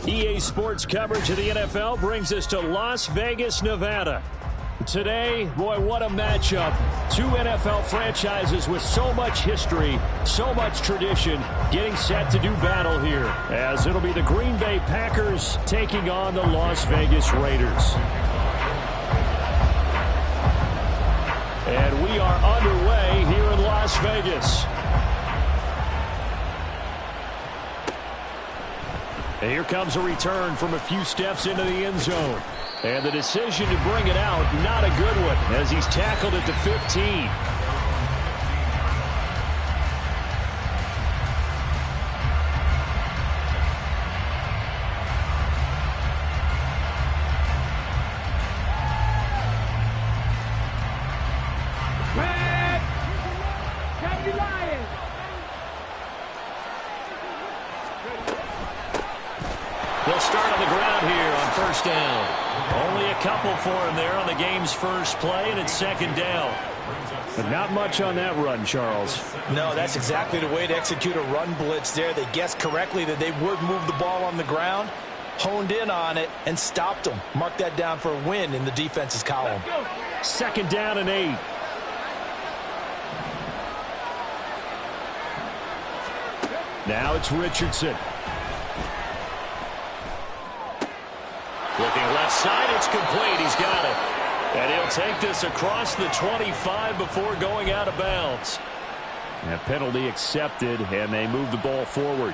EA Sports coverage of the NFL brings us to Las Vegas, Nevada. Today, boy, what a matchup. Two NFL franchises with so much history, so much tradition, getting set to do battle here, as it'll be the Green Bay Packers taking on the Las Vegas Raiders. And we are underway here in Las Vegas. And here comes a return from a few steps into the end zone. And the decision to bring it out, not a good one, as he's tackled at the 15. They'll start on the ground here on first down. Only a couple for him there on the game's first play, and it's second down. But not much on that run, Charles. No, that's exactly the way to execute a run blitz there. They guessed correctly that they would move the ball on the ground, honed in on it, and stopped them. Mark that down for a win in the defense's column. Second down and 8. Now it's Richardson. Looking left side, it's complete. He's got it. And he'll take this across the 25 before going out of bounds. A penalty accepted, and they move the ball forward.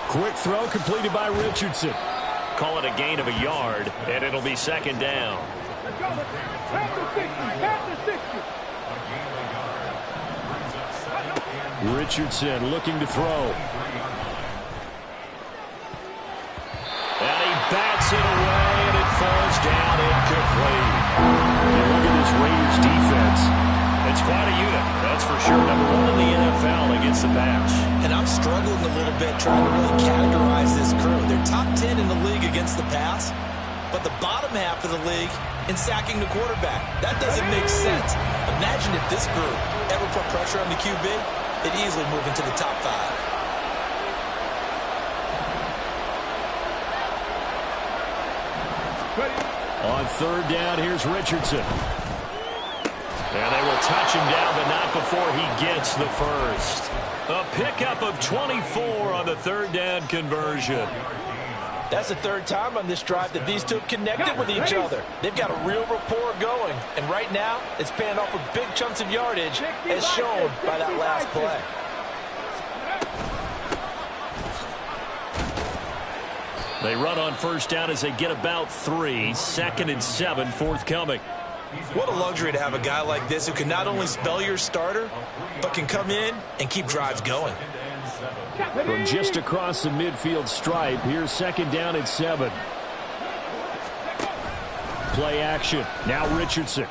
Quick throw completed by Richardson. Call it a gain of a yard, and it'll be second down. Richardson looking to throw. And he bats it away, and it falls down incomplete. And look at this Raiders defense. It's quite a unit, that's for sure. Number one in the NFL against the pass. And I'm struggling a little bit trying to really categorize this crew. They're top 10 in the league against the pass, but the bottom half of the league in sacking the quarterback. That doesn't make sense. Imagine if this group ever put pressure on the QB, they'd easily move into the top 5. On third down, here's Richardson. And they will touch him down, but not before he gets the first. A pickup of 24 on the third down conversion. That's the third time on this drive that these two have connected with each other. They've got a real rapport going. And right now, it's paying off with big chunks of yardage, as shown by that last play. They run on first down as they get about 3. Second and 7 forthcoming. What a luxury to have a guy like this who can not only spell your starter, but can come in and keep drives going. From just across the midfield stripe, here's second down and 7. Play action. Now Richardson.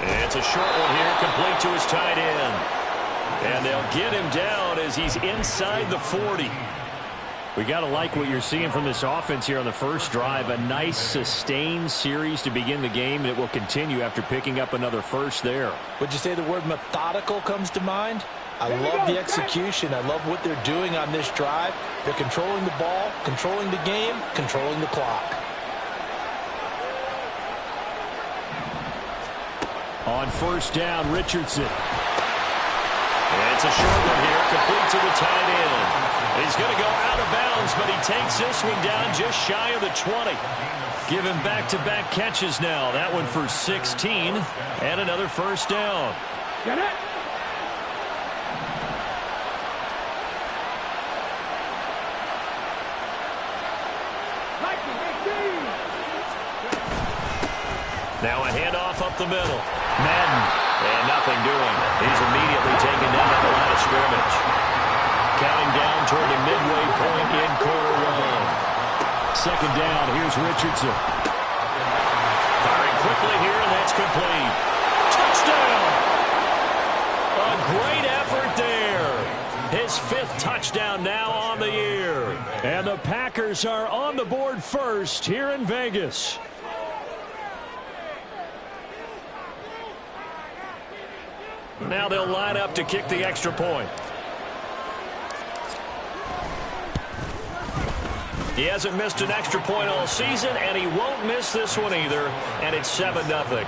It's a short one here, complete to his tight end. And they'll get him down as he's inside the 40. We got to like what you're seeing from this offense here on the first drive. A nice sustained series to begin the game, and it will continue after picking up another first there. Would you say the word methodical comes to mind? I love the execution. I love what they're doing on this drive. They're controlling the ball, controlling the game, controlling the clock. On first down, Richardson. It's a short one here, complete to the tight end. He's going to go out of bounds, but he takes this one down just shy of the 20. Give him back-to-back catches now. That one for 16, and another first down. Get it. Now a handoff up the middle. Madden, and nothing doing. He's immediately taken down at the line of scrimmage. Counting down toward the midway point in quarter 1. Second down, here's Richardson. Firing quickly here, and that's complete. Touchdown! A great effort there. His 5th touchdown now on the year. Raiders are on the board first here in Vegas. Now they'll line up to kick the extra point. He hasn't missed an extra point all season, and he won't miss this one either, and it's 7-0.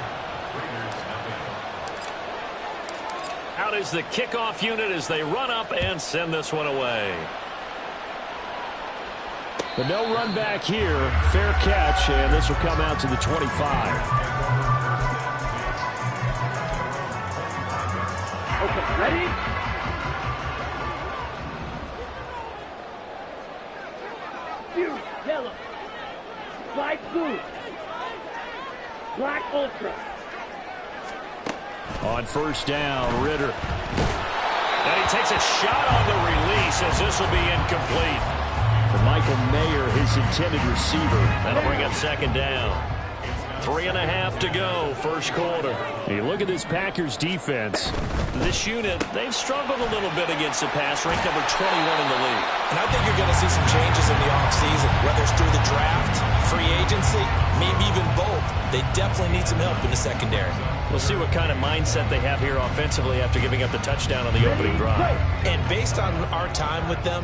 Out is the kickoff unit as they run up and send this one away. But no run back here. Fair catch, and this will come out to the 25. Okay, ready? Fuse, yellow. Light blue. Black ultra. On first down, Ritter. And he takes a shot on the release as this will be incomplete. And Michael Mayer, his intended receiver. That'll bring up second down. 3.5 to go, first quarter. You look at this Packers defense. This unit, they've struggled a little bit against the pass, ranked number 21 in the league. And I think you're going to see some changes in the offseason, whether it's through the draft, free agency, maybe even both. They definitely need some help in the secondary. We'll see what kind of mindset they have here offensively after giving up the touchdown on the opening drive. And based on our time with them,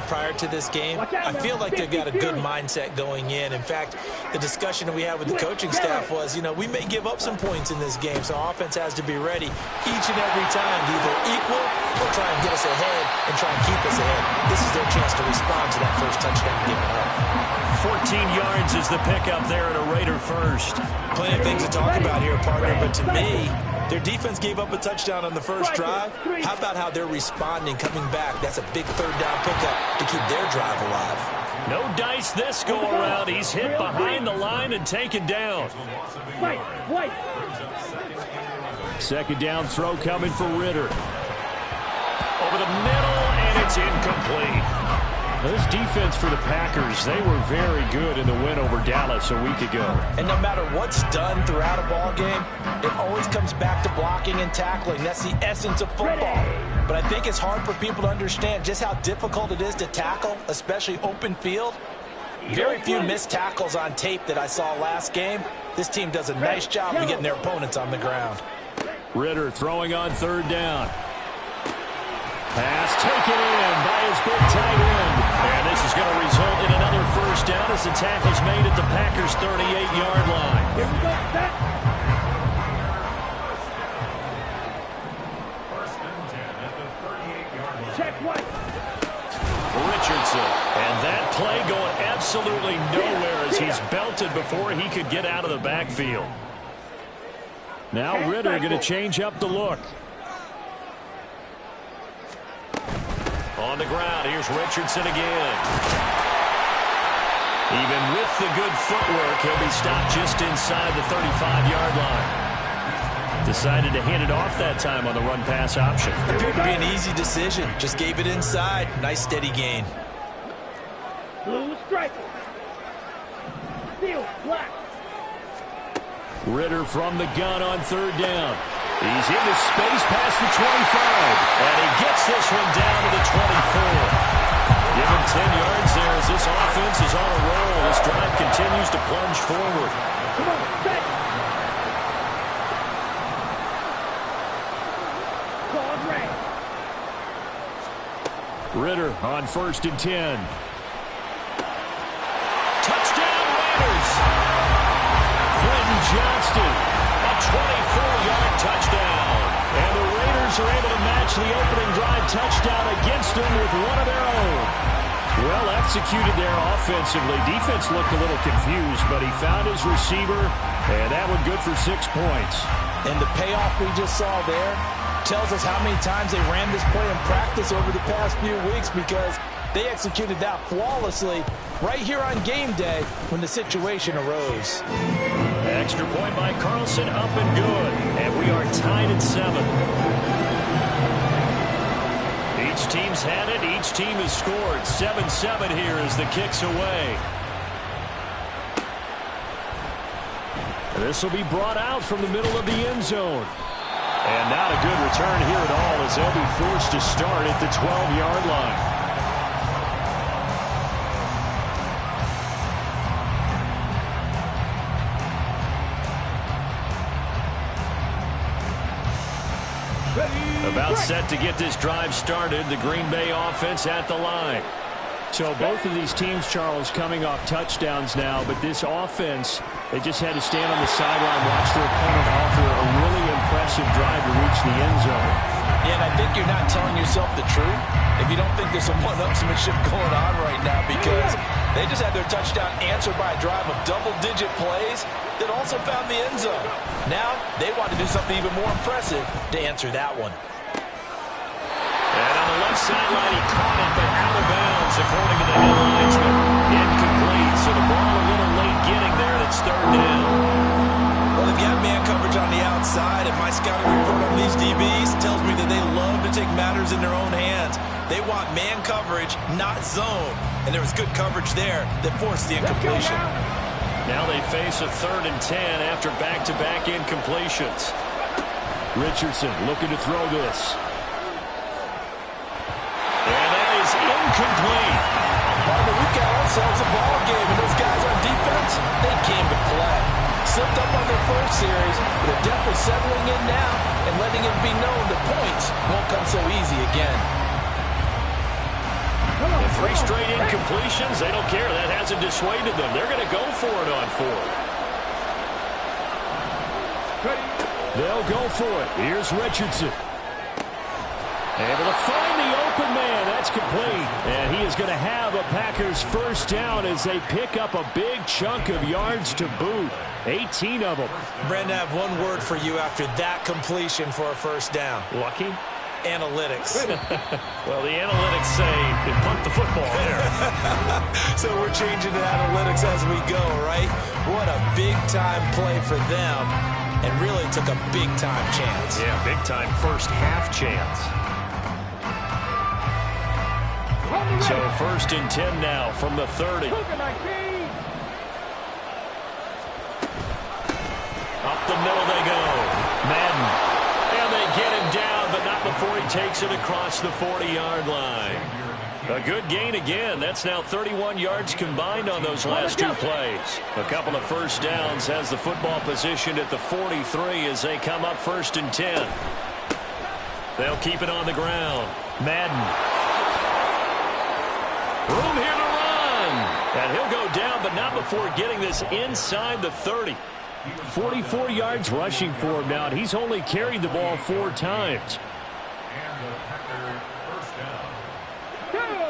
prior to this game, I feel like they've got a good mindset going in. In fact, the discussion that we had with the coaching staff was, we may give up some points in this game, so offense has to be ready each and every time to either equal or try and get us ahead and try and keep us ahead. This is their chance to respond to that first touchdown given up. 14 yards is the pickup there at a Raider first. Plenty of things to talk about here, partner, but to me, their defense gave up a touchdown on the first drive. How about how they're responding, coming back? That's a big third down pickup to keep their drive alive. No dice this go around. He's hit behind the line and taken down. Second down throw coming for Ritter. Over the middle, and it's incomplete. This defense for the Packers, they were very good in the win over Dallas a week ago. And no matter what's done throughout a ball game, it always comes back to blocking and tackling. That's the essence of football. But I think it's hard for people to understand just how difficult it is to tackle, especially open field. Very few missed tackles on tape that I saw last game. This team does a nice job of getting their opponents on the ground. Ritter throwing on third down. Pass taken in by his big tight end. And this is going to result in another first down as the tackle's made at the Packers' 38-yard line. Here we go, set. First and 10 at the 38-yard line. Check white. Richardson. And that play going absolutely nowhere as he's belted before he could get out of the backfield. Now Ritter going to change up the look. On the ground, here's Richardson again. Even with the good footwork, he'll be stopped just inside the 35-yard line. Decided to hand it off that time on the run-pass option. Appeared to be an easy decision. Just gave it inside. Nice steady gain. Blue striker. Steel, black. Ritter from the gun on third down. He's into space past the 25. And he gets this one down to the 24. Give him 10 yards there as this offense is on a roll. This drive continues to plunge forward. Come on, set. Call red. Ritter on first and 10. Touchdown Raiders. Quentin Johnston, a 24-yard touchdown. And the Raiders are able to match the opening drive touchdown against them with one of their own. Well executed there offensively. Defense looked a little confused, but he found his receiver, and that one good for 6 points. And the payoff we just saw there tells us how many times they ran this play in practice over the past few weeks, because they executed that flawlessly right here on game day when the situation arose. Extra point by Carlson, up and good. And we are tied at 7. Each team's had it. Each team has scored. 7-7 here as the kick's away. This will be brought out from the middle of the end zone. And not a good return here at all as they'll be forced to start at the 12-yard line. About set to get this drive started. The Green Bay offense at the line. So both of these teams, Charles, coming off touchdowns now, but this offense, they just had to stand on the sideline, watch their opponent offer a really impressive drive to reach the end zone. Yeah, and I think you're not telling yourself the truth if you don't think there's some one-upsmanship going on right now, because they just had their touchdown answered by a drive of double-digit plays that also found the end zone. Now they want to do something even more impressive to answer that one. And on the left sideline, he caught it, but out of bounds, according to the headlinesman. Incomplete, so the ball a little late getting there. It's third down. Well, if you have man coverage on the outside, and my scouting report on these DBs tells me that they love to take matters in their own hands. They want man coverage, not zone. And there was good coverage there that forced the incompletion. Now they face a 3rd and 10 after back-to-back incompletions. Richardson looking to throw this. And that is incomplete. Partner, we've got ourselves a ball game, and those guys on defense, they came to play. Slipped up on their first series, but they're definitely settling in now and letting it be known the points won't come so easy again. And 3 straight incompletions, they don't care. That hasn't dissuaded them. They're going to go for it on 4th. They'll go for it. Here's Richardson. Able to find the open man. That's complete. And he is going to have a Packers first down as they pick up a big chunk of yards to boot. 18 of them. Brandon, I have one word for you after that completion for a first down. Lucky? Analytics. Well, the analytics say it pumped the football there. So we're changing to analytics as we go, right? What a big-time play for them, and really took a big-time chance. Yeah, big-time first half chance. So 1st and 10 now from the 30. Up the middle they go. Madden. And they get him down, but not before he takes it across the 40-yard line. A good gain again. That's now 31 yards combined on those last 2 plays. A couple of first downs has the football positioned at the 43 as they come up 1st and 10. They'll keep it on the ground. Madden. Room here to run. And he'll go down, but not before getting this inside the 30. 44 yards rushing for him now, and he's only carried the ball 4 times.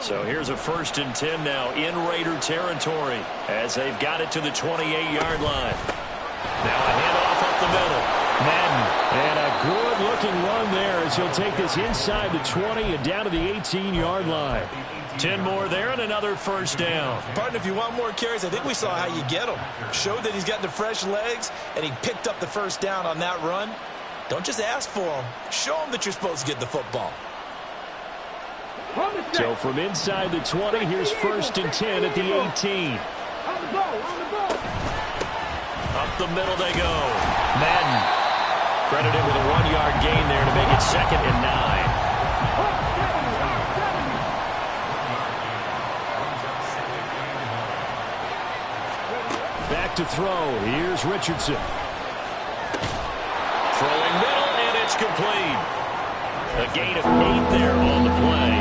So here's a 1st and 10 now in Raider territory as they've got it to the 28-yard line. Now a handoff up the middle. Madden, and a good-looking run there as he'll take this inside the 20 and down to the 18-yard line. 10 more there and another first down. Partner, if you want more carries, I think we saw how you get them. Showed that he's got the fresh legs, and he picked up the first down on that run. Don't just ask for them. Show them that you're supposed to get the football. So from inside the 20, here's 1st and 10 at the 18. Up the middle they go. Madden. Credited with a 1-yard gain there to make it 2nd and 9. Back to throw. Here's Richardson. Throwing middle, and it's complete. A gain of 8 there on the play.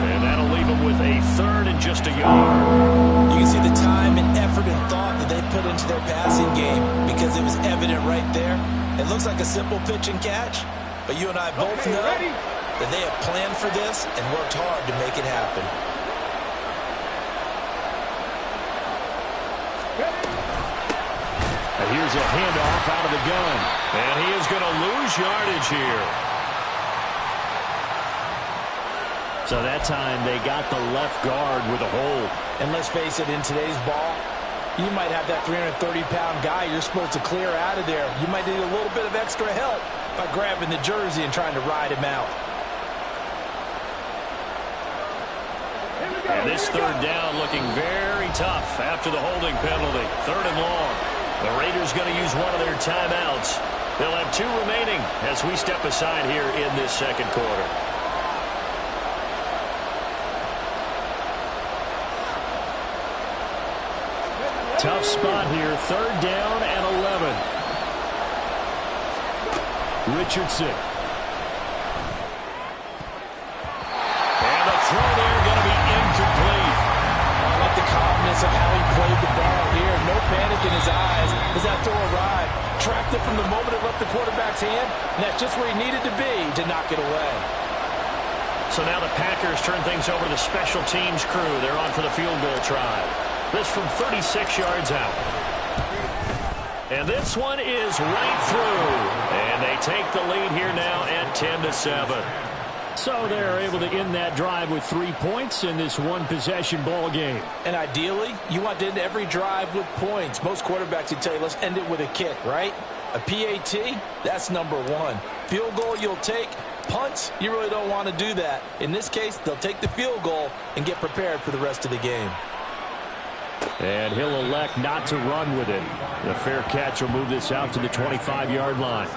And that'll leave him with a 3rd and just a yard. You can see the time and effort and thought that they put into their passing game because it was evident right there. It looks like a simple pitch and catch, but you and I both know that they have planned for this and worked hard to make it happen. And here's a handoff out of the gun. And he is going to lose yardage here. So that time they got the left guard with a hold. And let's face it, in today's ball, you might have that 330-pound guy you're supposed to clear out of there. You might need a little bit of extra help by grabbing the jersey and trying to ride him out. And this 3rd down looking very tough after the holding penalty. 3rd and long. The Raiders going to use one of their timeouts. They'll have 2 remaining as we step aside here in this 2nd quarter. Tough spot here. 3rd down and 11. Richardson. in his eyes as that throw arrived. Tracked it from the moment it left the quarterback's hand, and that's just where he needed to be to knock it away. So now the Packers turn things over to the special teams crew. They're on for the field goal try. This from 36 yards out. And this one is right through. And they take the lead here now at 10-7. So they're able to end that drive with 3 points in this one-possession ball game. And ideally, you want to end every drive with points. Most quarterbacks would tell you, let's end it with a kick, right? A PAT, that's number one. Field goal you'll take. Punts, you really don't want to do that. In this case, they'll take the field goal and get prepared for the rest of the game. And he'll elect not to run with it. The fair catch will move this out to the 25-yard line.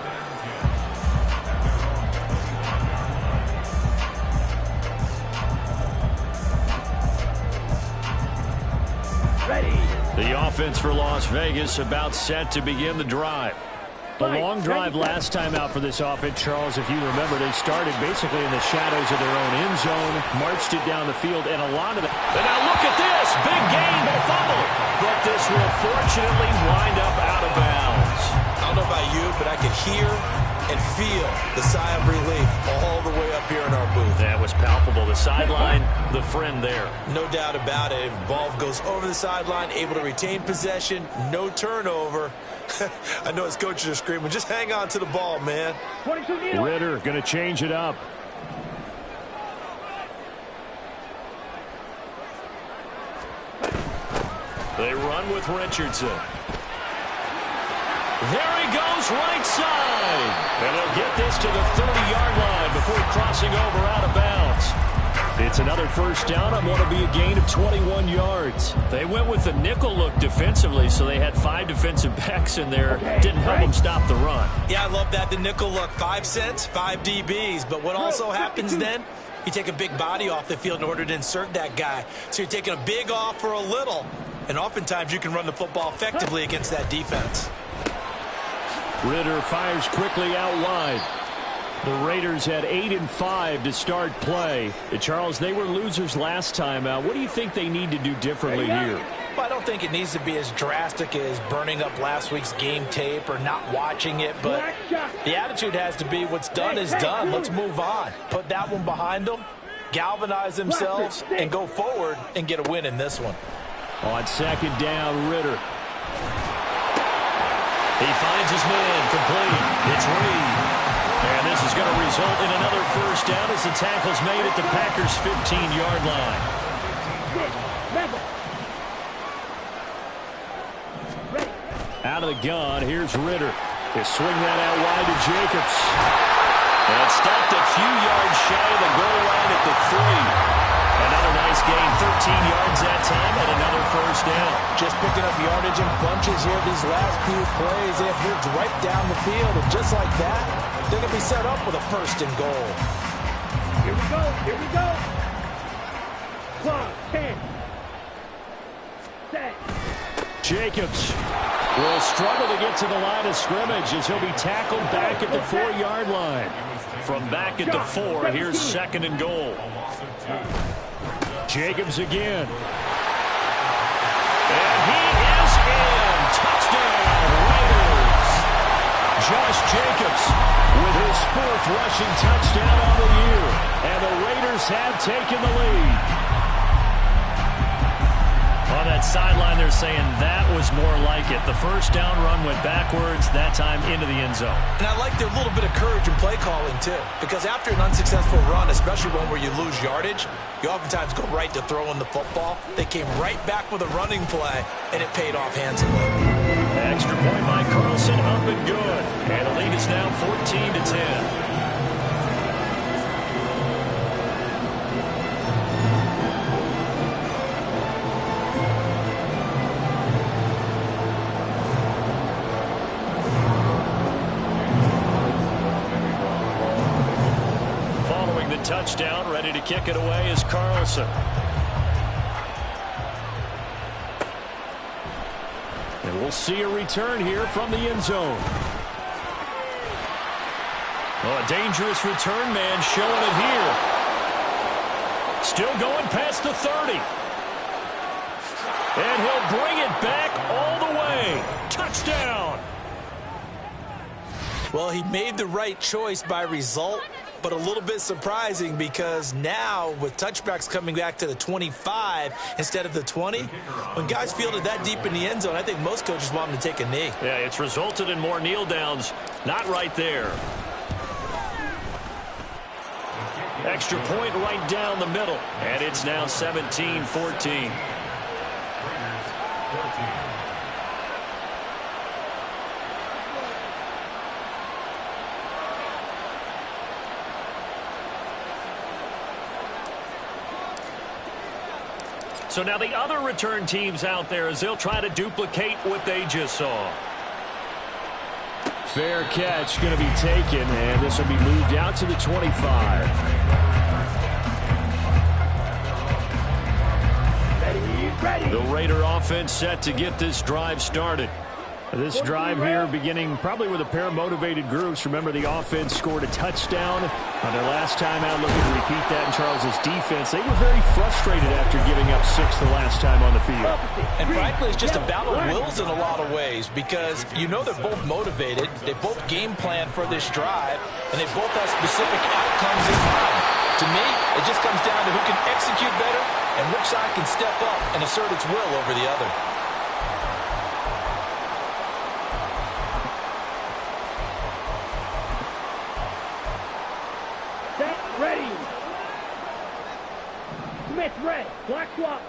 Ready. The offense for Las Vegas about set to begin the drive. The long drive last time out for this offense, Charles, if you remember, they started basically in the shadows of their own end zone, marched it down the field, and a lot of it. And now look at this. Big gain, but a fumble. But this will fortunately wind up out of bounds. I don't know about you, but I could hear and feel the sigh of relief all the way up here in our booth. That was palpable. The sideline, the friend there. No doubt about it. If the ball goes over the sideline, able to retain possession, no turnover. I know his coaches are screaming, just hang on to the ball, man. Ritter going to change it up. They run with Richardson. There he goes, right side. And they'll get this to the 30-yard line before crossing over out of bounds. It's another first down on what will be a gain of 21 yards. They went with the nickel look defensively, so they had 5 defensive backs in there. Didn't help them stop the run. Yeah, I love that. The nickel look, 5 cents, 5 DBs. But what also happens then, you take a big body off the field in order to insert that guy. So you're taking a big off for a little. And oftentimes you can run the football effectively against that defense. Ritter fires quickly out wide. The Raiders had 8-5 to start play. Charles, they were losers last time out. What do you think they need to do differently here? Well, I don't think it needs to be as drastic as burning up last week's game tape or not watching it, but the attitude has to be what's done is done. Let's move on. Put that one behind them, galvanize themselves, and go forward and get a win in this one. On second down, Ritter. He finds his man complete. It's Reed. And this is going to result in another first down as the tackle's made at the Packers' 15-yard line. Out of the gun, here's Ritter. They swing that out wide to Jacobs. And stopped a few yards shy of the goal line at the 3. Another nice gain, 13 yards that time, and another first down. Just picking up yardage in bunches here these last few plays. They have moved right down the field, and just like that, they're going to be set up with a first and goal. Here we go. Here we go. Clock, 10. Set. Jacobs will struggle to get to the line of scrimmage as he'll be tackled back at the 4-yard line. From back at the 4, here's second and goal. Jacobs again. And he is in. Touchdown, Raiders. Josh Jacobs with his 4th rushing touchdown on the year. And the Raiders have taken the lead. On that sideline, they're saying that was more like it. The first down run went backwards, that time into the end zone. And I like their little bit of courage in play calling, too. Because after an unsuccessful run, especially one where you lose yardage, you oftentimes go right to throwing the football. They came right back with a running play, and it paid off handsomely. Extra point by Carlson, up and good. And the lead is now 14-10. Touchdown, ready to kick it away is Carlson. And we'll see a return here from the end zone. Oh, a dangerous return man showing it here. Still going past the 30. And he'll bring it back all the way. touchdown. Well, he made the right choice by result, but a little bit surprising because now with touchbacks coming back to the 25 instead of the 20, when guys fielded that deep in the end zone, I think most coaches want them to take a knee. Yeah, it's resulted in more kneel downs. Not right there. Extra point right down the middle, and it's now 17-14. So now the other return teams out there as they'll try to duplicate what they just saw. Fair catch going to be taken, and this will be moved out to the 25. Ready. The Raider offense set to get this drive started. This drive here beginning probably with a pair of motivated groups. Remember, the offense scored a touchdown on their last time out, looking to repeat that in Charles's defense. They were very frustrated after giving up 6 the last time on the field. And frankly, it's just a battle of wills in a lot of ways because you know they're both motivated, they both game plan for this drive, and they both have specific outcomes in mind. To me, it just comes down to who can execute better and which side can step up and assert its will over the other. Ready. Smith, red. Black swap.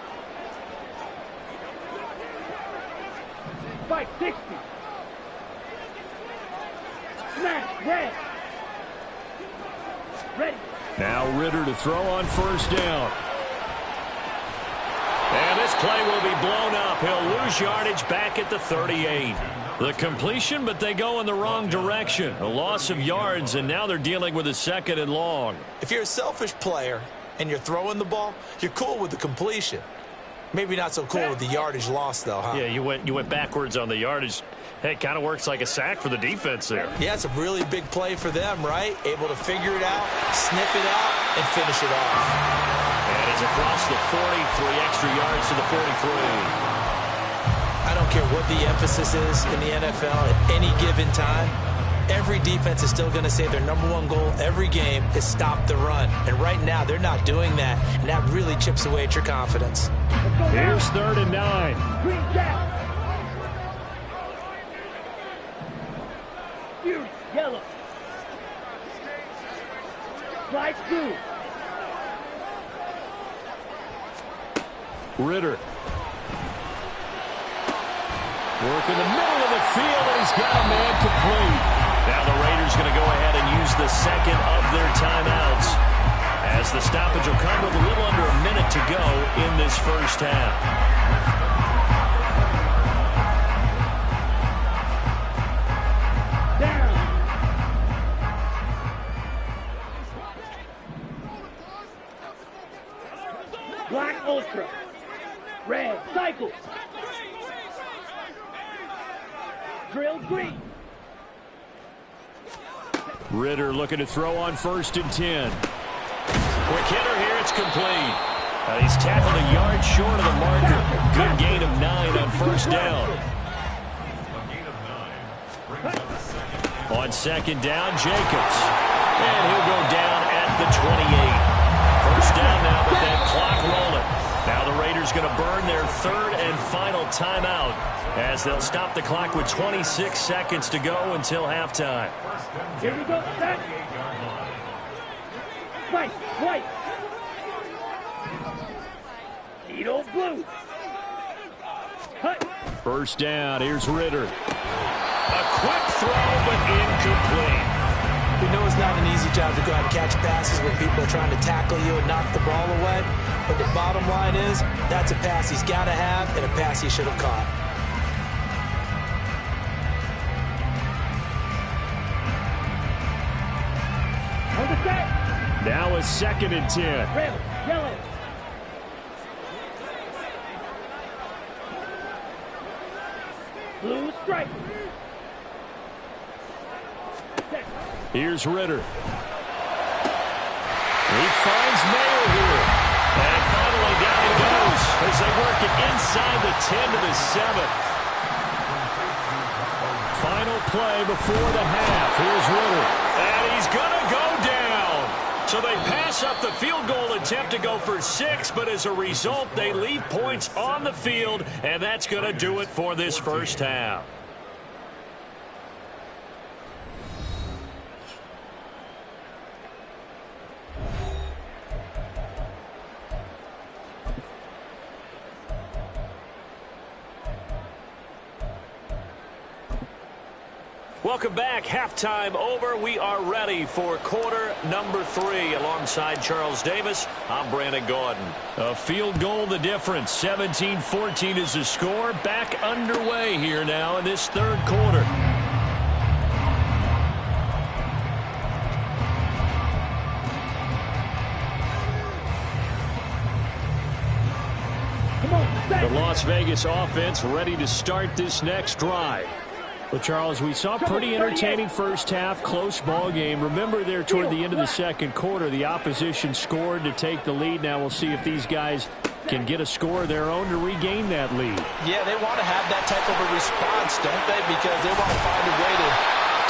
Spike, 60. Smash, red. Ready. Now Ritter to throw on first down. And this play will be blown up. He'll lose yardage back at the 38. The completion, but they go in the wrong direction. A loss of yards, and now they're dealing with a 2nd and long. If you're a selfish player and you're throwing the ball, you're cool with the completion. Maybe not so cool with the yardage loss, though, huh? Yeah, you went backwards on the yardage. Hey, it kind of works like a sack for the defense there. Yeah, it's a really big play for them, right? Able to figure it out, sniff it out, and finish it off. And it's across the 40, 3 extra yards to the 43. I don't care what the emphasis is in the NFL at any given time. Every defense is still going to say their #1 goal every game is stop the run. And right now, they're not doing that. And that really chips away at your confidence. Here's 3rd and 9. Green jack. Huge, yellow. Slide through. Ritter. Work in the middle of the field, and he's got a man complete. Now the Raiders going to go ahead and use the 2nd of their timeouts, as the stoppage will come with a little under a minute to go in this first half. Down. Black ultra. Red cycle. Drill green. Ritter looking to throw on 1st and 10. Quick hitter here, it's complete. He's tackled a yard short of the marker. Good gain of 9 on first down. On 2nd down, Jacobs. And he'll go down at the 28. First down now with that clock rolling. Now the Raiders going to burn their 3rd and final timeout as they'll stop the clock with 26 seconds to go until halftime. Here we go. Set. White. White. Edo blue. Cut. First down. Here's Ritter. A quick throw, but incomplete. We know it's not an easy job to go out and catch passes when people are trying to tackle you and knock the ball away. But the bottom line is, that's a pass he's got to have and a pass he should have caught. On the set. Now a 2nd and 10. Red. Yellow. Blue strike. Set. Here's Ritter. He finds Mayer here. And finally down he goes as they work it inside the 10 to the 7. final play before the half. Here's Ritter. And he's going to go down. So they pass up the field goal attempt to go for 6, but as a result, they leave points on the field, and that's going to do it for this first half. Welcome back. Halftime over. We are ready for quarter number 3. Alongside Charles Davis, I'm Brandon Gordon. A field goal the difference. 17-14 is the score. Back underway here now in this third quarter. The Las Vegas offense ready to start this next drive. Well, Charles, we saw a pretty entertaining first half, close ball game. Remember there toward the end of the second quarter, the opposition scored to take the lead. Now we'll see if these guys can get a score of their own to regain that lead. Yeah, they want to have that type of a response, don't they? Because they want to find a way to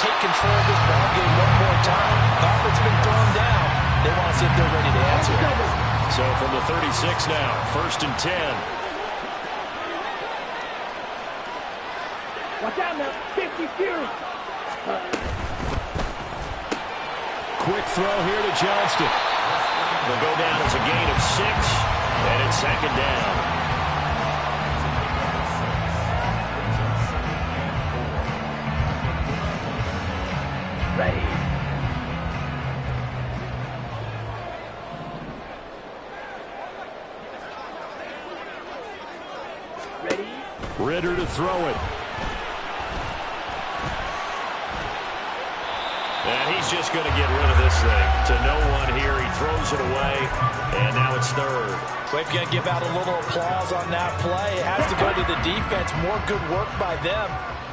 take control of this ball game one more time. Now it's been thrown down. They want to see if they're ready to answer it. So from the 36 now, 1st and 10. Watch out now. 50 Fury. Quick throw here to Johnston. They'll go down as a gain of 6, and it's 2nd down. Ready. Ready. Ritter to throw it. And he's just going to get rid of this thing. To no one here. He throws it away, and now it's 3rd. We've got to give out a little applause on that play. It has to go to the defense. More good work by them.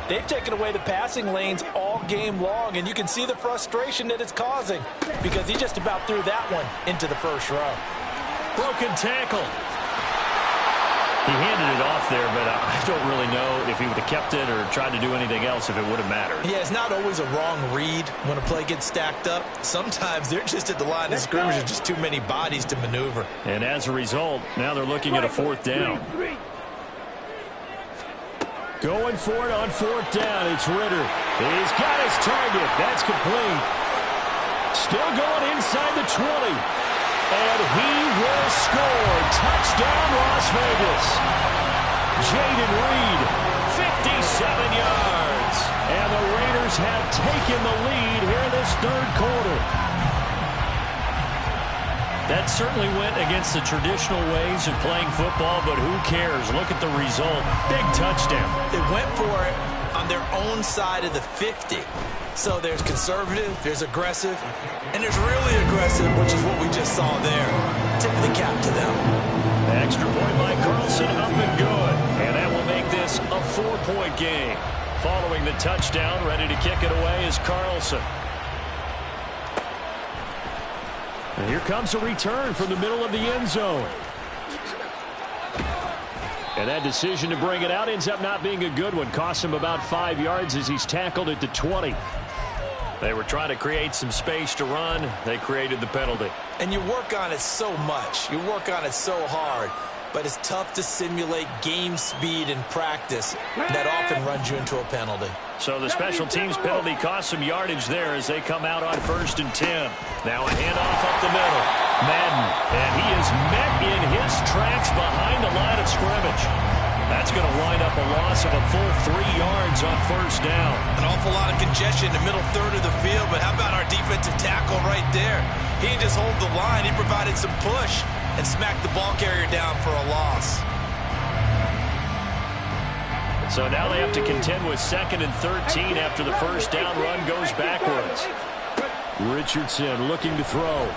They've taken away the passing lanes all game long, and you can see the frustration that it's causing because he just about threw that one into the first row. Broken tackle. He handed it off there, but I don't really know if he would have kept it or tried to do anything else if it would have mattered. Yeah, it's not always a wrong read when a play gets stacked up. Sometimes they're just at the line of scrimmage. There's just too many bodies to maneuver. And as a result, now they're looking at a 4th down. Going for it on 4th down. It's Ritter. He's got his target. That's complete. Still going inside the 20. And he will score. Touchdown, Las Vegas. Jaden Reed, 57 yards. And the Raiders have taken the lead here in this third quarter. That certainly went against the traditional ways of playing football, but who cares? Look at the result. Big touchdown. They went for it on their own side of the 50. So there's conservative, there's aggressive, and there's really aggressive, which is what we just saw there. Tip of the cap to them. Extra point by Carlson, up and good. And that will make this a 4-point game. Following the touchdown, ready to kick it away is Carlson. And here comes a return from the middle of the end zone. And that decision to bring it out ends up not being a good one. Costs him about 5 yards as he's tackled at the 20. They were trying to create some space to run. They created the penalty. And you work on it so much. You work on it so hard. But it's tough to simulate game speed in practice. That often runs you into a penalty. So the special teams penalty cost some yardage there as they come out on 1st and 10. Now a handoff up the middle. Madden. And he is met in his tracks behind the line of scrimmage. That's going to wind up a loss of a full 3 yards on 1st down. An awful lot of congestion in the middle third of the field, but how about our defensive tackle right there? He didn't just hold the line. He provided some push and smacked the ball carrier down for a loss. So now they have to contend with 2nd and 13 after the first down run goes backwards. Richardson looking to throw.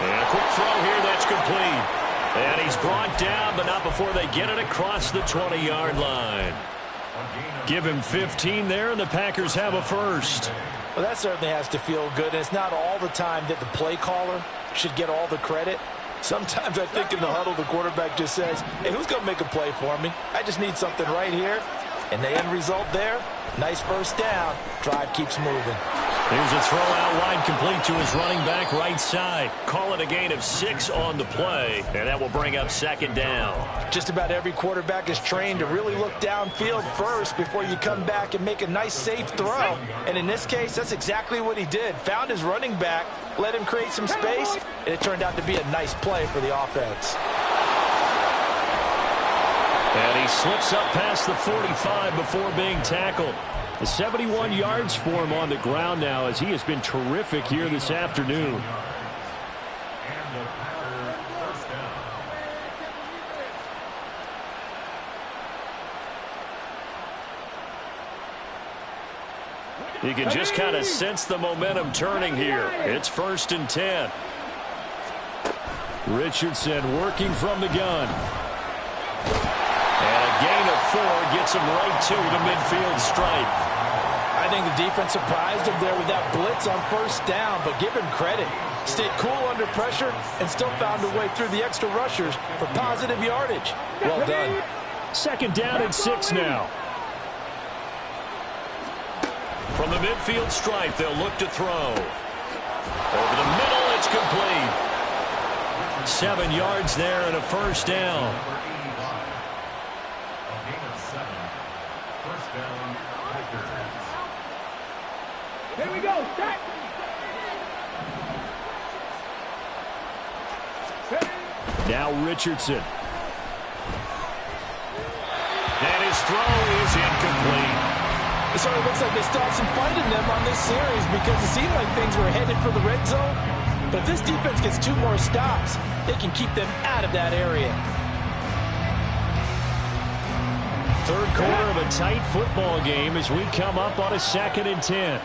And a quick throw here, that's complete. And he's brought down, but not before they get it across the 20-yard line. Give him 15 there, and the Packers have a first. Well, that certainly has to feel good. And it's not all the time that the play caller should get all the credit. Sometimes I think in the huddle, the quarterback just says, hey, who's going to make a play for me? I just need something right here. And the end result there, nice first down. Drive keeps moving. Here's a throw out wide, complete to his running back right side. Call it a gain of 6 on the play, and that will bring up second down. Just about every quarterback is trained to really look downfield first before you come back and make a nice, safe throw. And in this case, that's exactly what he did. Found his running back, let him create some space, and it turned out to be a nice play for the offense. And he slips up past the 45 before being tackled. 71 yards for him on the ground now, as he has been terrific here this afternoon. You can just kind of sense the momentum turning here. It's 1st and 10. Richardson working from the gun. And a gain of 4 gets him right to the midfield stripe. I think the defense surprised him there with that blitz on first down, but give him credit. Stayed cool under pressure and still found a way through the extra rushers for positive yardage. Well done. 2nd down and 6 now. From the midfield stripe, they'll look to throw. Over the middle, it's complete. 7 yards there and a first down. Here we go. Set. Now Richardson. And his throw is incomplete. It sort of looks like they still have some fight in them on this series because it seemed like things were headed for the red zone. But if this defense gets 2 more stops, they can keep them out of that area. 3rd quarter of a tight football game as we come up on a 2nd and 10.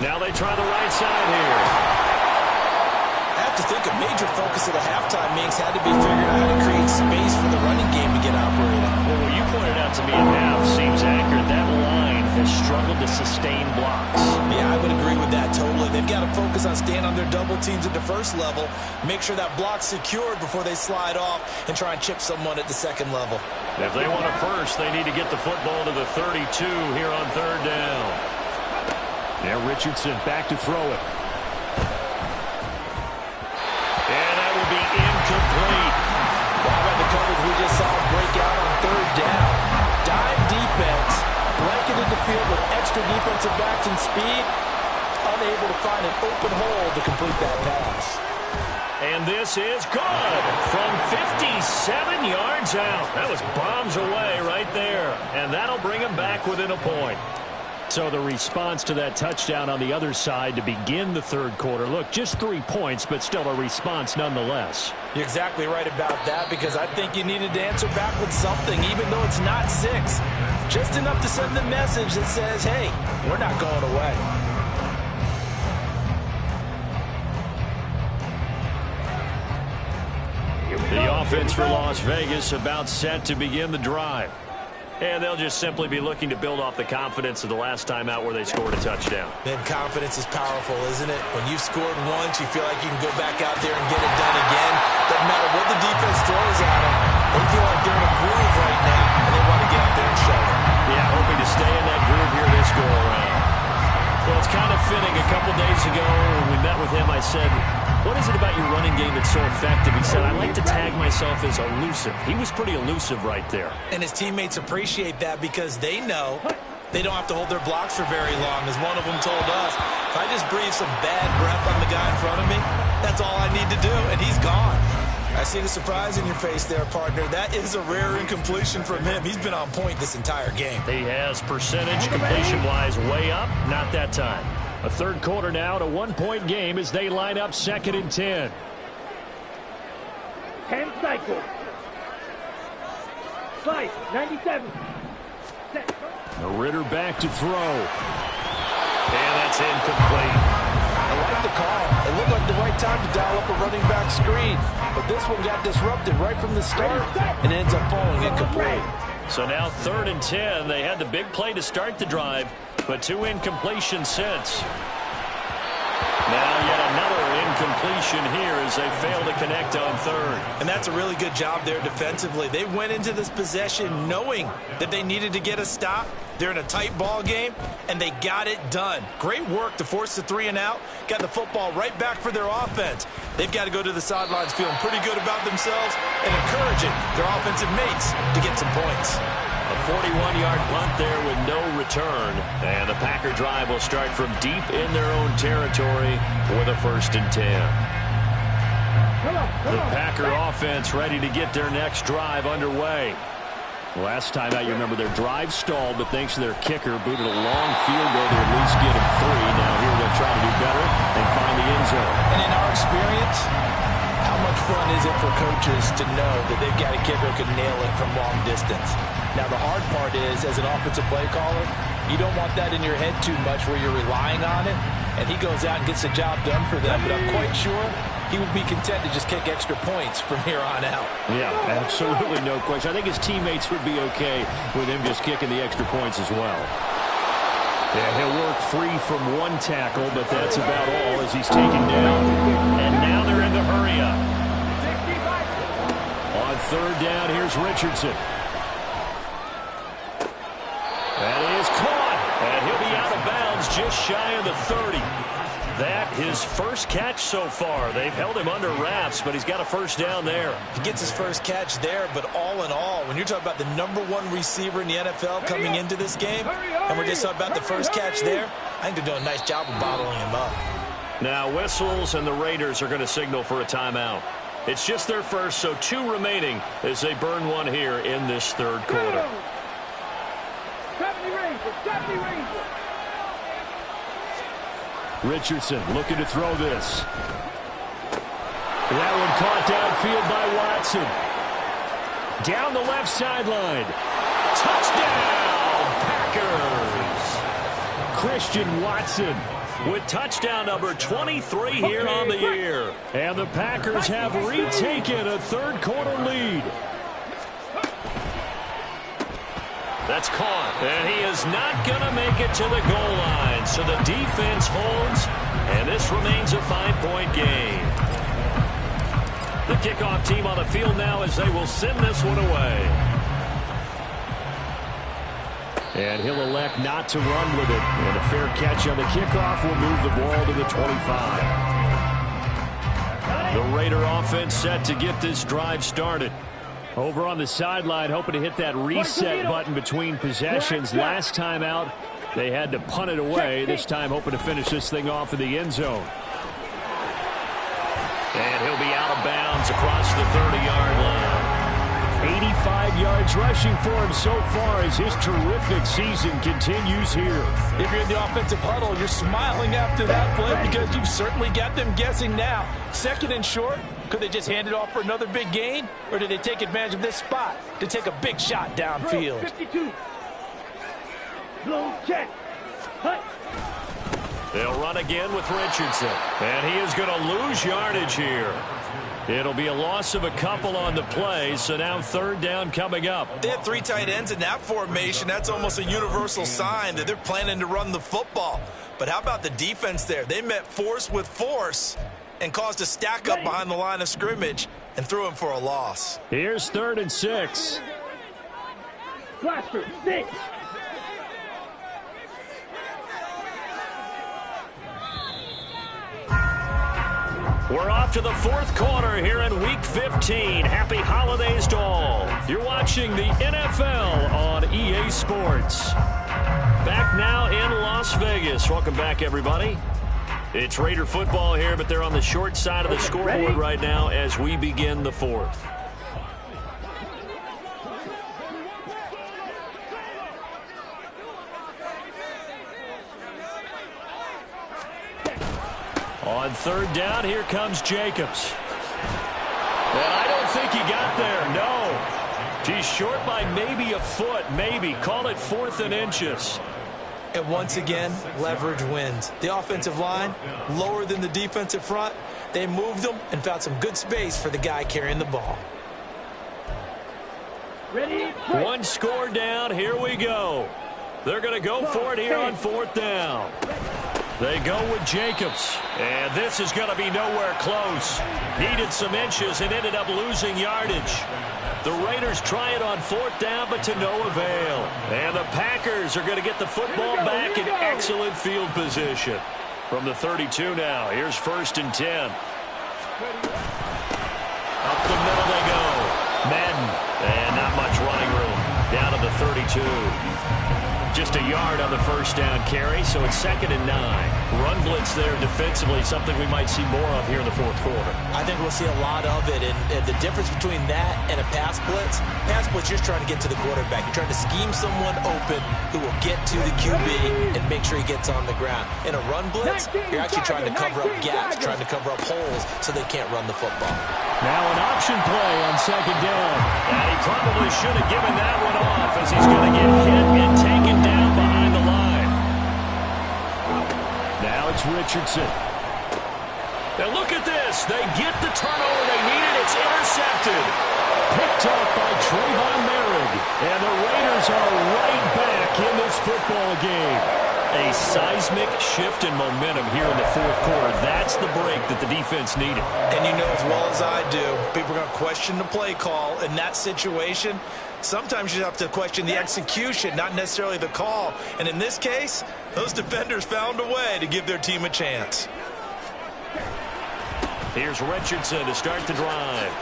Now they try the right side here. I have to think a major focus of the halftime meetings had to be figuring out how to create space for the running game to get operating. Well, what you pointed out to me at half seems accurate. That line has struggled to sustain blocks. Yeah, I would agree with that totally. They've got to focus on staying on their double teams at the first level, make sure that block's secured before they slide off and try and chip someone at the second level. If they want a first, they need to get the football to the 32 here on 3rd down. Now Richardson back to throw it. And that will be incomplete. Wow, by the coverage we just saw break out on 3rd down. Dime defense, blanketed the field with extra defensive backs and speed, unable to find an open hole to complete that pass. And this is good from 57 yards out. That was bombs away right there. And that'll bring him back within a point. So the response to that touchdown on the other side to begin the 3rd quarter. Look, just 3 points, but still a response nonetheless. You're exactly right about that because I think you needed to answer back with something, even though it's not 6. Just enough to send the message that says, hey, we're not going away. The offense for Las Vegas about set to begin the drive. And they'll just simply be looking to build off the confidence of the last time out where they scored a touchdown. Then confidence is powerful, isn't it? When you've scored once, you feel like you can go back out there and get it done again. Doesn't matter what the defense throws at them. They feel like they're in a groove right now, and they want to get out there and show it. Yeah, hoping to stay in that groove here this go-around. Well, it's kind of fitting. A couple days ago when we met with him, I said, what is it about your running game that's so effective? He said, I like to tag myself as elusive. He was pretty elusive right there. And his teammates appreciate that because they know they don't have to hold their blocks for very long. As one of them told us, if I just breathe some bad breath on the guy in front of me, that's all I need to do, and he's gone. I see the surprise in your face there, partner. That is a rare incompletion from him. He's been on point this entire game. He has percentage completion-wise way up. Not that time. A 3rd quarter now, a 1-point game as they line up 2nd and 10. 10 cycles. Slice, 97. Set. Ritter back to throw. And that's incomplete. I like the call. It looked like the right time to dial up a running back screen. But this one got disrupted right from the start and ends up falling incomplete. So now 3rd and 10. They had the big play to start the drive, but 2 incompletions since. Now yet another incompletion here as they fail to connect on third. And that's a really good job there defensively. They went into this possession knowing that they needed to get a stop. They're in a tight ball game, and they got it done. Great work to force the 3 and out. Got the football right back for their offense. They've got to go to the sidelines feeling pretty good about themselves and encouraging their offensive mates to get some points. A 41-yard punt there with no return. And the Packer drive will start from deep in their own territory with a 1st and 10. The Packer offense ready to get their next drive underway. Last time out, you remember their drive stalled, but thanks to their kicker, booted a long field goal to at least get him 3. Now here they'll try to do better and find the end zone. And in our experience, how much fun is it for coaches to know that they've got a kicker who can nail it from long distance? Now, the hard part is, as an offensive play caller, you don't want that in your head too much where you're relying on it, and he goes out and gets the job done for them. But I'm quite sure he would be content to just kick extra points from here on out. Yeah, absolutely no question. I think his teammates would be okay with him just kicking the extra points as well. Yeah, he'll work free from 1 tackle, but that's about all as he's taken down. And now they're in the hurry up. On 3rd down, here's Richardson. That is caught, and he'll be out of bounds just shy of the 30. That his first catch so far. They've held him under wraps, but he's got a 1st down there. He gets his first catch there, but all in all, when you're talking about the #1 receiver in the NFL coming into this game, and we're just talking about the first catch there, I think they're doing a nice job of bottling him up. Now whistles, and the Raiders are going to signal for a timeout. It's just their first, so 2 remaining as they burn one here in this 3rd quarter. Richardson looking to throw this. That one caught downfield by Watson. Down the left sideline. Touchdown, Packers! Christian Watson With touchdown number 23 here on the year. And the Packers have retaken a 3rd quarter lead. That's caught, and he is not going to make it to the goal line. So the defense holds, and this remains a 5-point game. The kickoff team on the field now as they will send this one away. And he'll elect not to run with it. And a fair catch on the kickoff will move the ball to the 25. The Raider offense set to get this drive started. Over on the sideline, hoping to hit that reset button between possessions. Last time out, they had to punt it away. This time, hoping to finish this thing off in the end zone. And he'll be out of bounds across the 30-yard line. 85 yards rushing for him so far as his terrific season continues here. If you're in the offensive huddle, you're smiling after that play because you've certainly got them guessing now. 2nd and short. Could they just hand it off for another big gain? Or did they take advantage of this spot to take a big shot downfield? 52. Blow check. Hut. They'll run again with Richardson. And he is going to lose yardage here. It'll be a loss of a couple on the play, so now 3rd down coming up. They have 3 tight ends in that formation. That's almost a universal sign that they're planning to run the football. But how about the defense there? They met force with force and caused a stack up behind the line of scrimmage and threw him for a loss. Here's 3rd and 6. Blaster, 6. We're off to the 4th quarter here in Week 15. Happy holidays to all. You're watching the NFL on EA Sports. Back now in Las Vegas. Welcome back, everybody. It's Raider football here, but they're on the short side of the scoreboard right now as we begin the 4th. On 3rd down, here comes Jacobs. And I don't think he got there, no. He's short by maybe a foot, maybe. Call it 4th and inches. And once again, leverage wins. The offensive line, lower than the defensive front. They moved them and found some good space for the guy carrying the ball. Ready? 1 score down, here we go. They're going to go for it here on 4th down. They go with Jacobs. And this is going to be nowhere close. Needed some inches and ended up losing yardage. The Raiders try it on 4th down, but to no avail. And the Packers are going to get the football back in excellent field position. From the 32 now, here's 1st and 10. Up the middle they go. Madden. And not much running room. Down to the 32. Just a yard on the 1st down carry, so it's 2nd and 9. Run blitz there defensively, something we might see more of here in the 4th quarter. I think we'll see a lot of it, and the difference between that and a pass blitz, you're just trying to get to the quarterback. You're trying to scheme someone open who will get to the QB and make sure he gets on the ground. In a run blitz, you're actually trying to cover up gaps, trying to cover up holes so they can't run the football. Now an option play on 2nd down. And he probably should have given that one off as he's going to get hit and taken down behind the line. Now it's Richardson. Now look at this. They get the turnover they needed. It's intercepted. Picked up by Trayvon Merrick. And the Raiders are right back in this football game. A seismic shift in momentum here in the 4th quarter. That's the break that the defense needed. And you know as well as I do, people are going to question the play call in that situation. Sometimes you have to question the execution, not necessarily the call. And in this case, those defenders found a way to give their team a chance. Here's Richardson to start the drive.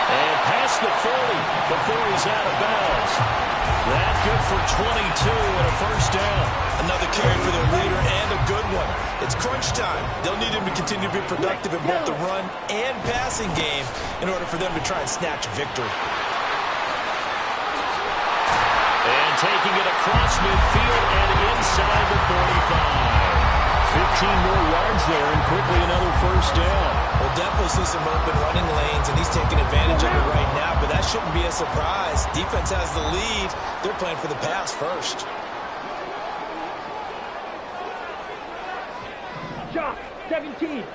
And past the 40 before he's out of bounds. That good for 22 and a 1st down. Another carry for their leader and a good one. It's crunch time. They'll need him to continue to be productive in both the run and passing game in order for them to try and snatch a victory. And taking it across midfield and inside the 45. 15 more yards there and quickly another 1st down. We'll definitely see some open running lanes, and he's taking advantage of it right now, but that shouldn't be a surprise. Defense has the lead. They're playing for the pass first. Jock, 17.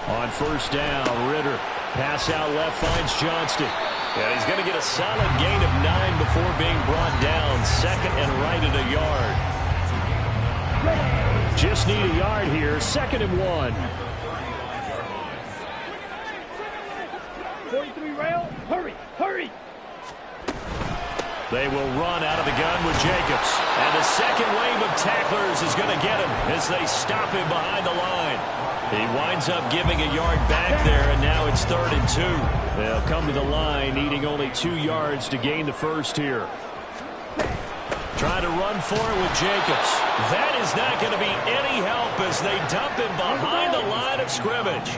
On 1st down, Ritter. Pass out left finds Johnston. And he's going to get a solid gain of 9 before being brought down. 2nd and right at a yard. Just need a yard here. 2nd and 1. 43 rail. Hurry, hurry. They will run out of the gun with Jacobs. And the second wave of tacklers is going to get him as they stop him behind the line. He winds up giving a yard back there, and now it's 3rd and 2. They'll come to the line, needing only 2 yards to gain the first here. Trying to run for it with Jacobs. That is not going to be any help as they dump him behind the line of scrimmage.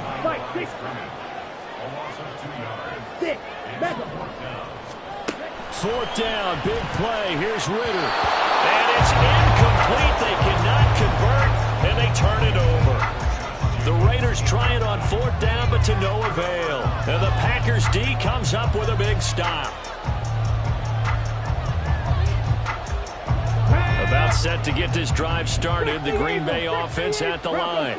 4th down, big play. Here's Ritter. And it's incomplete. They cannot convert, and they turn it over. The Raiders try it on 4th down, but to no avail. And the Packers D comes up with a big stop. About set to get this drive started. The Green Bay offense at the line.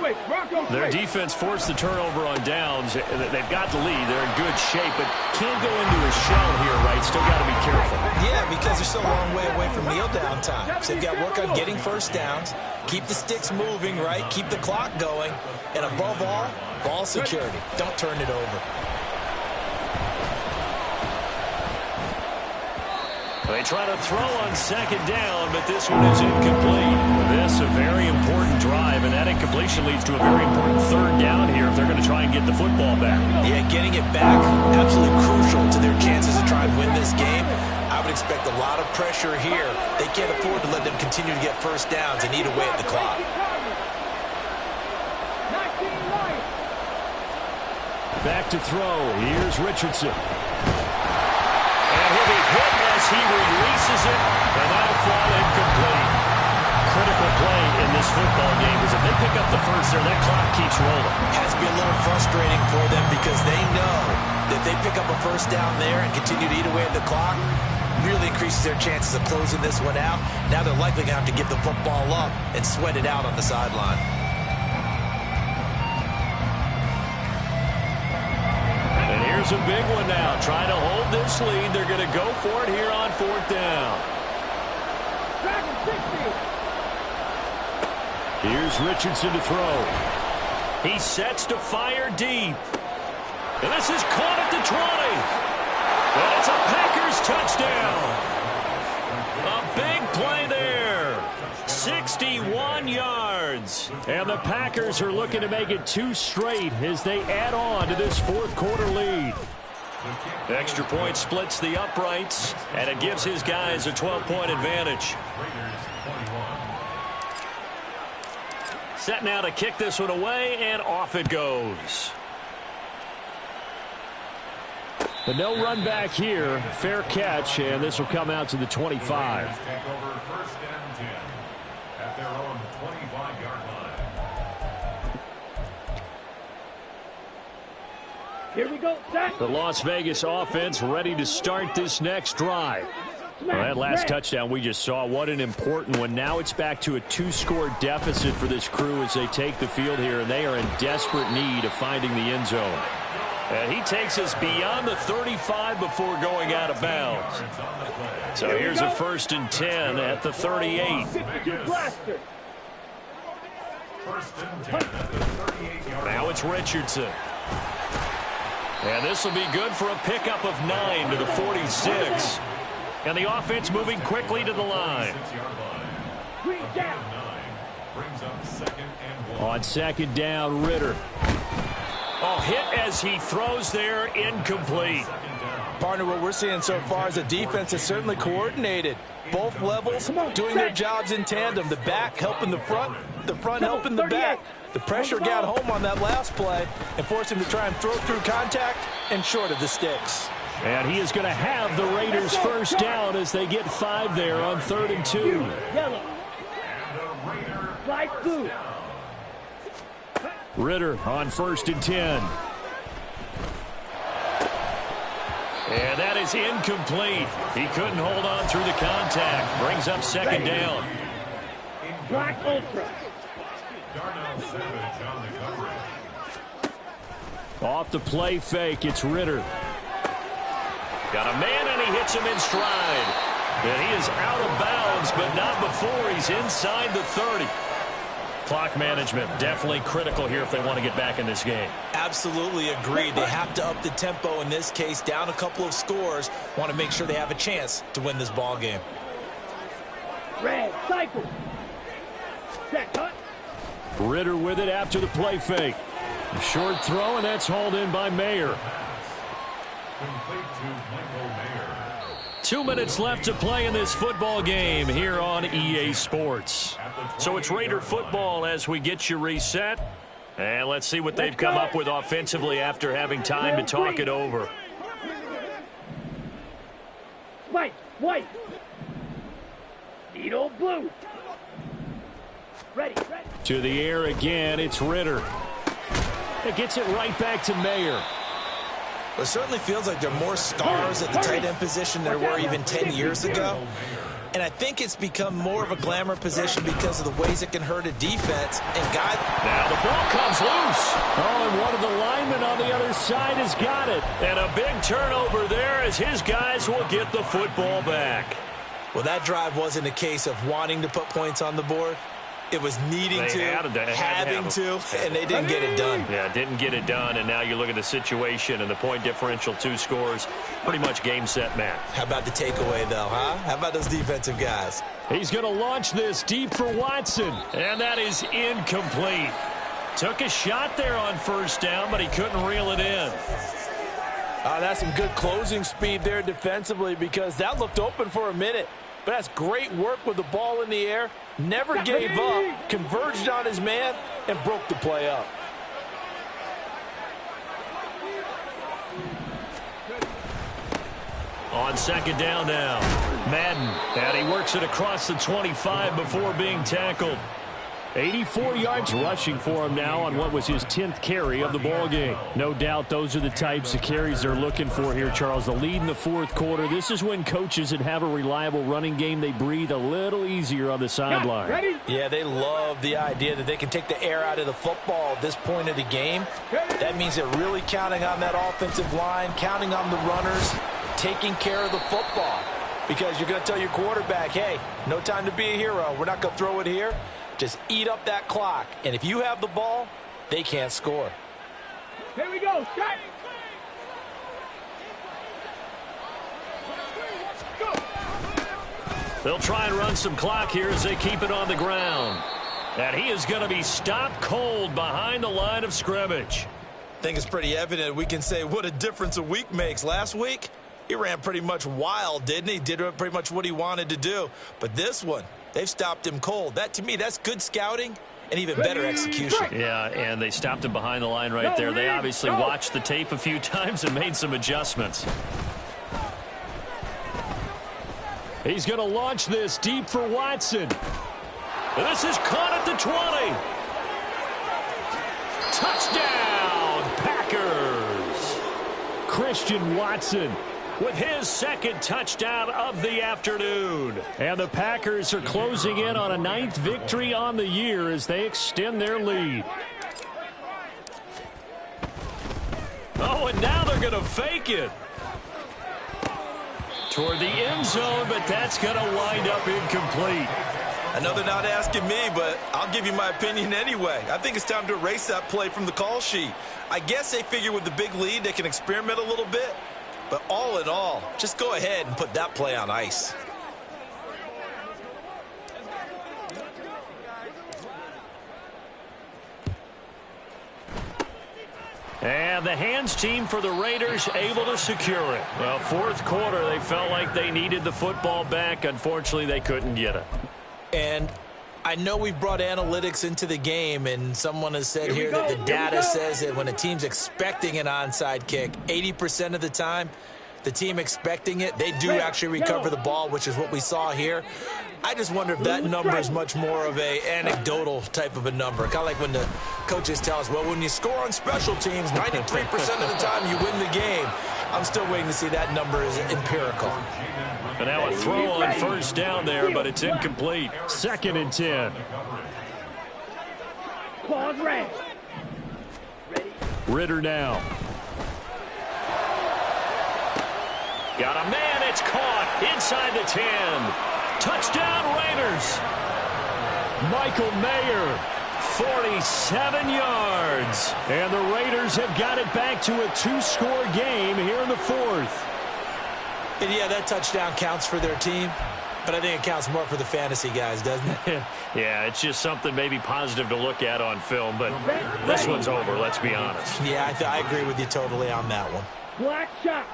Their defense forced the turnover on downs. They've got the lead. They're in good shape, but can't go into a shell here, right? Still got to be careful. Yeah, because they're still a long way away from kneel down time. So they've got to work on getting 1st downs, keep the sticks moving, right? Keep the clock going. And above all, ball security. Don't turn it over. They try to throw on 2nd down, but this one is incomplete. This a very important drive, and that incompletion leads to a very important 3rd down here if they're going to try and get the football back. Yeah, getting it back, absolutely crucial to their chances to try and win this game. I would expect a lot of pressure here. They can't afford to let them continue to get 1st downs and eat away at the clock. Back to throw. Here's Richardson. And he'll be hit as he releases it, and that'll fall incomplete. Critical play in this football game because if they pick up the first there, that clock keeps rolling. Has to be a little frustrating for them because they know that if they pick up a 1st down there and continue to eat away at the clock, really increases their chances of closing this one out. Now they're likely going to have to give the football up and sweat it out on the sideline. And here's a big one now. Trying to hold this lead. They're going to go for it here on 4th down. Here's Richardson to throw. He sets to fire deep. And this is caught at the 20. And it's a Packers touchdown. A big play there. 61 yards. And the Packers are looking to make it 2 straight as they add on to this fourth quarter lead. Extra point splits the uprights, and it gives his guys a 12-point advantage. Set now to kick this one away, and off it goes. But no run back here. Fair catch, and this will come out to the 25. Take over first and 10 at their own 25-yard line. Here we go, set. The Las Vegas offense ready to start this next drive. Well, that last touchdown we just saw, what an important one. Now it's back to a 2-score deficit for this crew as they take the field here, and they are in desperate need of finding the end zone. And he takes us beyond the 35 before going out of bounds. So here's a 1st and 10 at the 38. Now it's Richardson. And this will be good for a pickup of 9 to the 46. And the offense moving quickly to the line. On 2nd down, Ritter. Oh, hit as he throws there, incomplete. Partner, what we're seeing so far is the defense is certainly coordinated. Both levels doing their jobs in tandem. The back helping the front helping the back. The pressure got home on that last play and forced him to try and throw through contact and short of the sticks. And he is going to have the Raiders first down as they get 5 there on 3rd and 2. Yellow. Light blue. Ritter on 1st and 10. And that is incomplete. He couldn't hold on through the contact. Brings up 2nd down. Black Ultra. Off the play fake, it's Ritter. Got a man, and he hits him in stride. And he is out of bounds, but not before he's inside the 30. Clock management definitely critical here if they want to get back in this game. Absolutely agreed. They have to up the tempo in this case, down a couple of scores. Want to make sure they have a chance to win this ball game. Red cycle. Set cut. Ritter with it after the play fake. A short throw, and that's hauled in by Mayer. Complete to Michael Mayer. 2 minutes left to play in this football game here on EA Sports. So it's Raider football as we get you reset. And let's see what they've come up with offensively after having time to talk it over. White, white. Needle blue. Ready, ready. To the air again, it's Ritter. It gets it right back to Mayer. It certainly feels like there are more stars at the tight end position than there were even 10 years ago. And I think it's become more of a glamour position because of the ways it can hurt a defense. And guys, now the ball comes loose. Oh, and one of the linemen on the other side has got it. And a big turnover there as his guys will get the football back. Well, that drive wasn't a case of wanting to put points on the board. It was needing to, having to, and they didn't get it done. Yeah, didn't get it done, and now you look at the situation and the point differential, 2 scores, pretty much game, set, match. How about the takeaway, though, huh? How about those defensive guys? He's going to launch this deep for Watson. And that is incomplete. Took a shot there on 1st down, but he couldn't reel it in. That's some good closing speed there defensively because that looked open for a minute. But that's great work with the ball in the air. Never gave up, converged on his man, and broke the play up. On 2nd down now, Madden. And he works it across the 25 before being tackled. 84 yards rushing for him now on what was his 10th carry of the ball game. No doubt those are the types of carries they're looking for here, Charles. The lead in the 4th quarter. This is when coaches that have a reliable running game, they breathe a little easier on the sideline. Yeah, they love the idea that they can take the air out of the football at this point of the game. That means they're really counting on that offensive line, counting on the runners, taking care of the football. because you're going to tell your quarterback, hey, no time to be a hero. We're not going to throw it here. Just eat up that clock. And if you have the ball, they can't score. Here we go. Shot. They'll try and run some clock here as they keep it on the ground. And he is going to be stopped cold behind the line of scrimmage. I think it's pretty evident. We can say what a difference a week makes. Last week, he ran pretty much wild, didn't he? Did pretty much what he wanted to do. But this one, they've stopped him cold. That, to me, that's good scouting and even better execution. Yeah, and they stopped him behind the line right there. They obviously watched the tape a few times and made some adjustments. He's going to launch this deep for Watson. This is caught at the 20. Touchdown, Packers. Christian Watson with his second touchdown of the afternoon. And the Packers are closing in on a 9th victory on the year as they extend their lead. Oh, and now they're going to fake it toward the end zone, but that's going to wind up incomplete. I know they're not asking me, but I'll give you my opinion anyway. I think it's time to erase that play from the call sheet. I guess they figure with the big lead they can experiment a little bit. But all in all, just go ahead and put that play on ice. And the hands team for the Raiders able to secure it. Well, fourth quarter, they felt like they needed the football back. Unfortunately, they couldn't get it. And I know we've brought analytics into the game, and someone has said here that the data says that when a team's expecting an onside kick, 80% of the time, the team expecting it, they do actually recover the ball, which is what we saw here. I just wonder if that number is much more of a anecdotal type of a number. Kind of like when the coaches tell us, well, when you score on special teams, 93% of the time you win the game. I'm still waiting to see that number is empirical. And now a throw on first down there, but it's incomplete. 2nd and 10. Pause, Ready. Ritter now. Got a man, it's caught inside the 10. Touchdown Raiders. Michael Mayer, 47 yards. And the Raiders have got it back to a 2-score game here in the 4th. And yeah, that touchdown counts for their team, but I think it counts more for the fantasy guys, doesn't it? Yeah, it's just something maybe positive to look at on film, but this one's over, let's be honest. Yeah, I agree with you totally on that one. Black shot.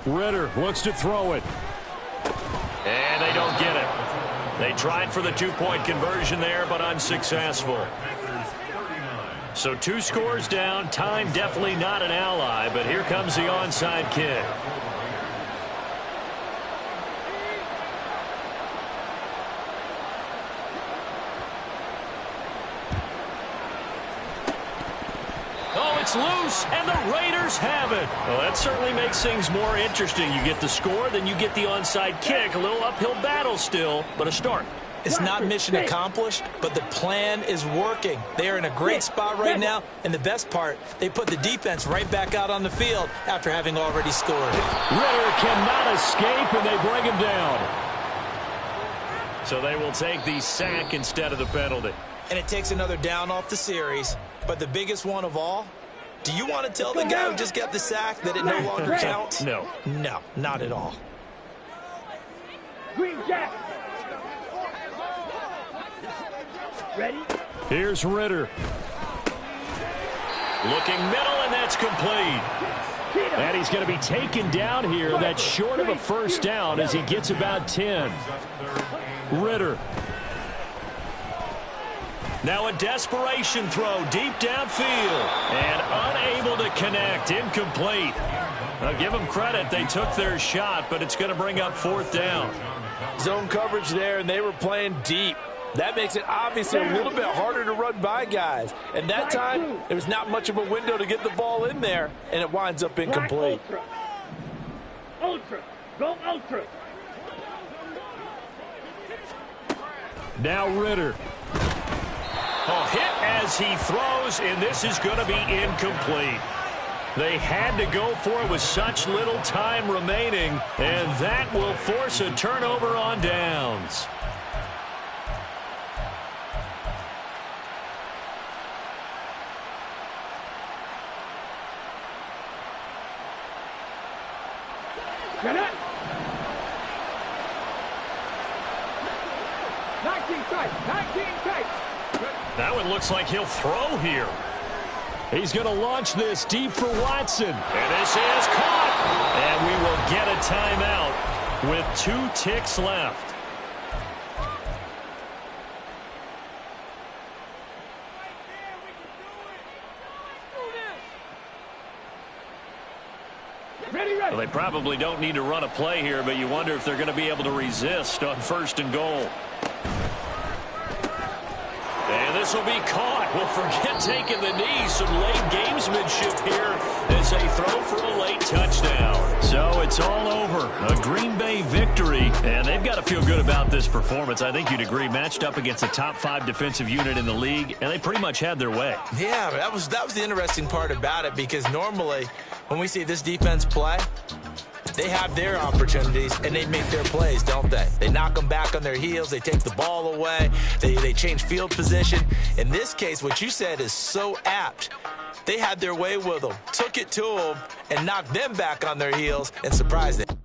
Ritter looks to throw it. And they don't get it. They tried for the 2-point conversion there, but unsuccessful. So 2 scores down. Time definitely not an ally, but here comes the onside kick. Oh, it's loose, and the Raiders have it. Well, that certainly makes things more interesting. You get the score, then you get the onside kick. A little uphill battle still, but a start. It's not mission accomplished, but the plan is working. They are in a great spot right now, and the best part, they put the defense right back out on the field after having already scored. Ritter cannot escape, and they bring him down. So they will take the sack instead of the penalty. And it takes another down off the series. But the biggest one of all, do you want to tell the guy who just got the sack that it no longer counts? No. No, not at all. Green Jack. Ready? Here's Ritter. Looking middle, and that's complete. And he's going to be taken down here. That's short of a first down as he gets about 10. Ritter. Now a desperation throw deep downfield. And unable to connect. Incomplete. Now give them credit. They took their shot, but it's going to bring up 4th down. Zone coverage there, and they were playing deep. That makes it obviously a little bit harder to run by guys. And that time, there's not much of a window to get the ball in there, and it winds up incomplete. Ultra. Go ultra. Now Ritter. Oh, hit as he throws, and this is going to be incomplete. They had to go for it with such little time remaining, and that will force a turnover on downs. Get it. 19 tight. 19 tight. That one looks like he'll throw here. He's going to launch this deep for Watson. And this is caught. And we will get a timeout with 2 ticks left. Well, they probably don't need to run a play here, but you wonder if they're going to be able to resist on 1st and goal. And this will be caught. Well, forget taking the knee. Some late gamesmanship here as they throw for a late touchdown. So it's all over. A Green Bay victory, and they've got to feel good about this performance. I think you'd agree, matched up against a top 5 defensive unit in the league, and they pretty much had their way. Yeah, that was the interesting part about it, because normally when we see this defense play, they have their opportunities, and they make their plays, don't they? They knock them back on their heels. They take the ball away. They change field position. In this case, what you said is so apt. They had their way with them, took it to them, and knocked them back on their heels and surprised them.